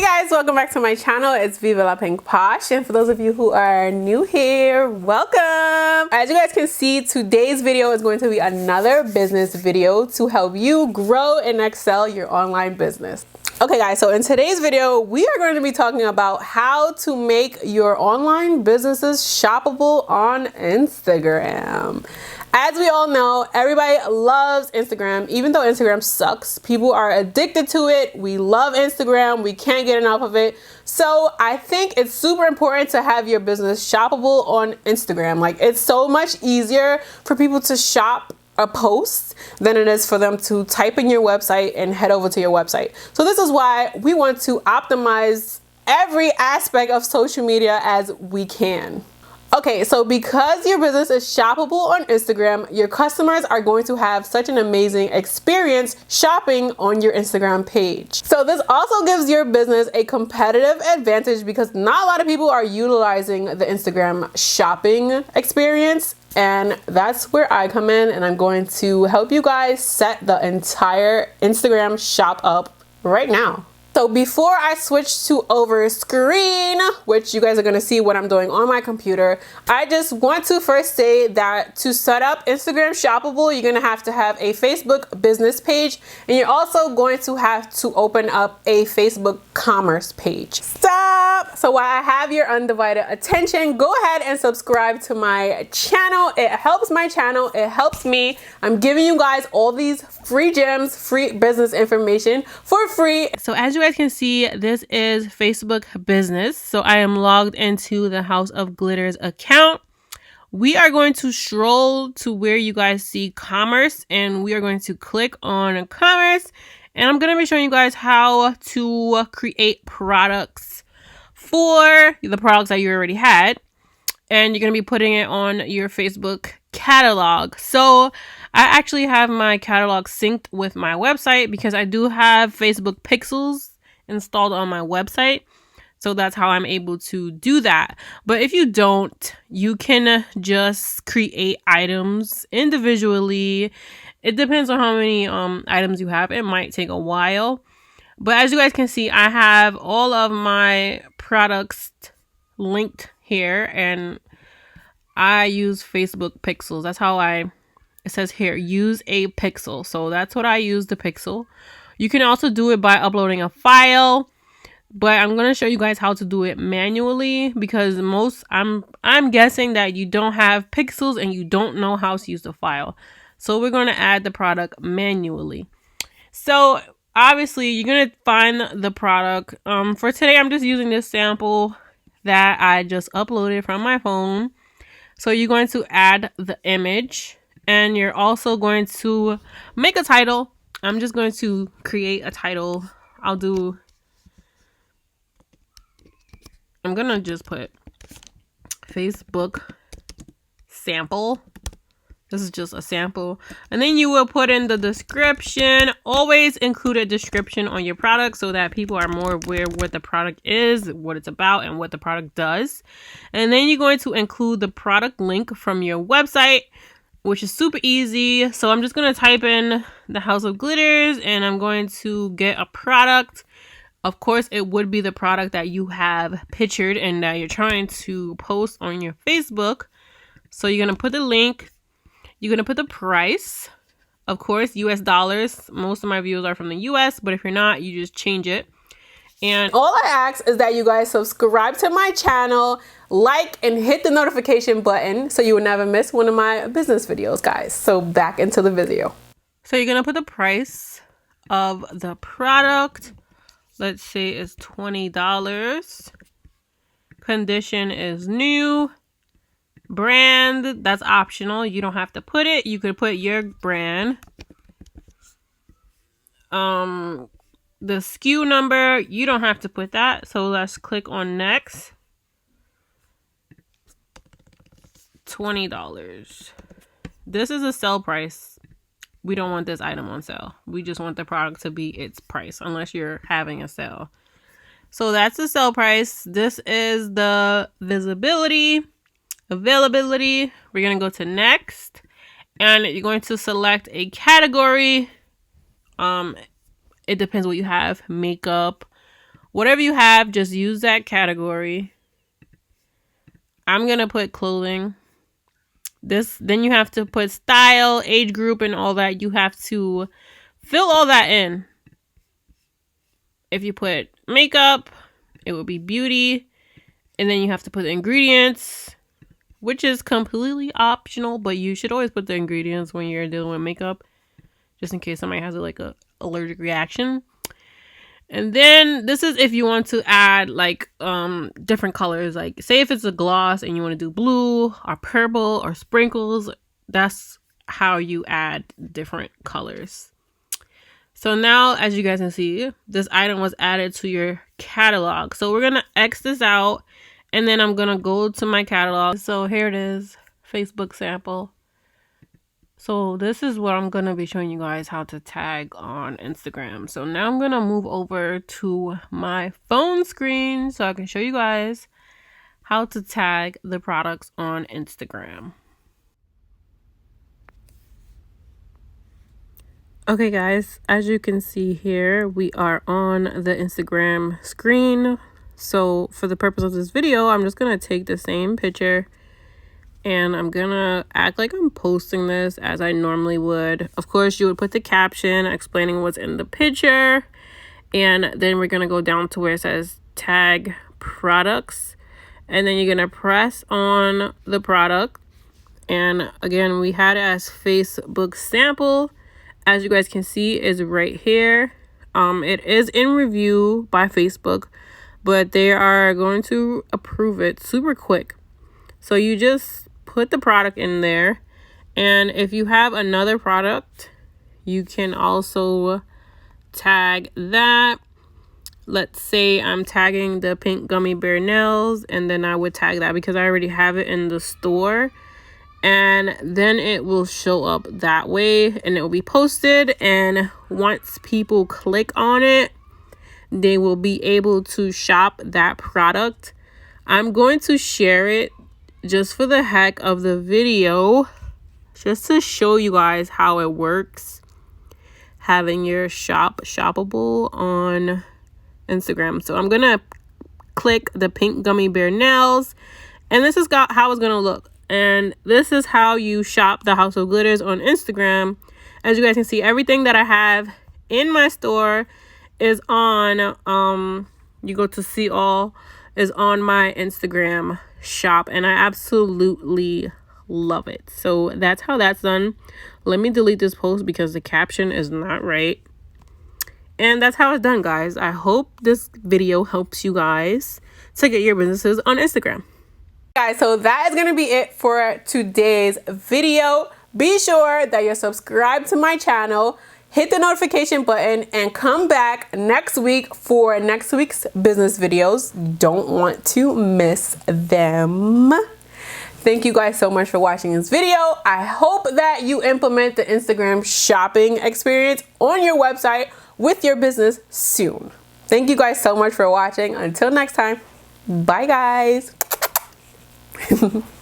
Hey guys, welcome back to my channel. It's Viva La Pink Posh, and for those of you who are new here, welcome. As you guys can see, today's video is going to be another business video to help you grow and excel your online business. Okay guys, so in today's video, we are going to be talking about how to make your online businesses shoppable on Instagram. As we all know, everybody loves Instagram. Even though Instagram sucks, people are addicted to it. We love Instagram. We can't get enough of it. So I think it's super important to have your business shoppable on Instagram. Like, it's so much easier for people to shop a post than it is for them to type in your website and head over to your website. So this is why we want to optimize every aspect of social media as we can. Okay, so because your business is shoppable on Instagram, your customers are going to have such an amazing experience shopping on your Instagram page. So this also gives your business a competitive advantage because not a lot of people are utilizing the Instagram shopping experience. And that's where I come in, and I'm going to help you guys set the entire Instagram shop up right now. So before I switch to over screen, which you guys are gonna see what I'm doing on my computer, I just want to first say that to set up Instagram shoppable, you're gonna have to have a Facebook business page, and you're also going to have to open up a Facebook commerce page. Stop! So while I have your undivided attention, go ahead and subscribe to my channel. It helps my channel, it helps me. I'm giving you guys all these free gems, free business information for free. So as you guys can see, this is Facebook business. So I am logged into the House of Glitters account. We are going to stroll to where you guys see commerce, and we are going to click on commerce, and I'm going to be showing you guys how to create products for the products that you already had, and you're going to be putting it on your Facebook catalog. So I actually have my catalog synced with my website because I do have Facebook pixels installed on my website. So that's how I'm able to do that. But if you don't, you can just create items individually. It depends on how many items you have. It might take a while. But as you guys can see, I have all of my products linked here, and I use Facebook pixels. That's how it says here, use a pixel. So that's what I use, the pixel. You can also do it by uploading a file, but I'm going to show you guys how to do it manually because I'm guessing that you don't have pixels and you don't know how to use the file. So we're going to add the product manually. So obviously you're going to find the product. For today, I'm just using this sample that I just uploaded from my phone. So you're going to add the image, and you're also going to make a title. I'm just going to create a title. I'm going to just put Facebook sample. This is just a sample. And then you will put in the description. Always include a description on your product so that people are more aware what the product is, what it's about, and what the product does. And then you're going to include the product link from your website, which is super easy. So I'm just going to type in the House of Glitters, and I'm going to get a product. Of course, it would be the product that you have pictured and that you're trying to post on your Facebook. So you're going to put the link. You're going to put the price. Of course, US dollars. Most of my views are from the US, but if you're not, you just change it. And all I ask is that you guys subscribe to my channel, like, and hit the notification button so you will never miss one of my business videos, guys. So back into the video. So you're going to put the price of the product. Let's say it's $20. Condition is new. Brand, that's optional. You don't have to put it. You could put your brand. The SKU number, you don't have to put that. So let's click on next. $20. This is a sale price. We don't want this item on sale. We just want the product to be its price unless you're having a sale. So that's the sale price. This is the visibility, availability. We're going to go to next, and you're going to select a category. It depends what you have, makeup, whatever you have, just use that category. I'm gonna put clothing. Then you have to put style, age group, and all that. You have to fill all that in. If you put makeup, it will be beauty. And then you have to put the ingredients, which is completely optional, but you should always put the ingredients when you're dealing with makeup, just in case somebody has like a allergic reaction. And then this is if you want to add like different colors, like say if it's a gloss and you want to do blue or purple or sprinkles, that's how you add different colors. So now, as you guys can see, this item was added to your catalog. So we're going to X this out, and then I'm going to go to my catalog. So here it is, Facebook sample. So this is what I'm going to be showing you guys how to tag on Instagram. So now I'm going to move over to my phone screen so I can show you guys how to tag the products on Instagram. Okay guys, as you can see here, we are on the Instagram screen. So for the purpose of this video, I'm just going to take the same picture and I'm going to act like I'm posting this as I normally would. Of course, you would put the caption explaining what's in the picture. And then we're going to go down to where it says tag products. And then you're going to press on the product. And again, we had it as Facebook sample. As you guys can see, is right here. It is in review by Facebook, but they are going to approve it super quick. So you just put the product in there. And if you have another product, you can also tag that. Let's say I'm tagging the pink gummy bear nails, and then I would tag that because I already have it in the store. And then it will show up that way and it will be posted. And once people click on it, they will be able to shop that product. I'm going to share it just for the heck of the video, just to show you guys how it works, having your shoppable on Instagram. So I'm going to click the pink gummy bear nails, and this is how it's going to look. And this is how you shop the House of Glitters on Instagram. As you guys can see, everything that I have in my store is on, you go to see all, is on my Instagram shop. And I absolutely love it. So that's how that's done. Let me delete this post because the caption is not right. And that's how it's done, guys. I hope this video helps you guys to get your businesses on Instagram. Guys, so that is going to be it for today's video. Be sure that you're subscribed to my channel, hit the notification button, and come back next week for next week's business videos. Don't want to miss them. Thank you guys so much for watching this video. I hope that you implement the Instagram shopping experience on your website with your business soon. Thank you guys so much for watching. Until next time, bye guys.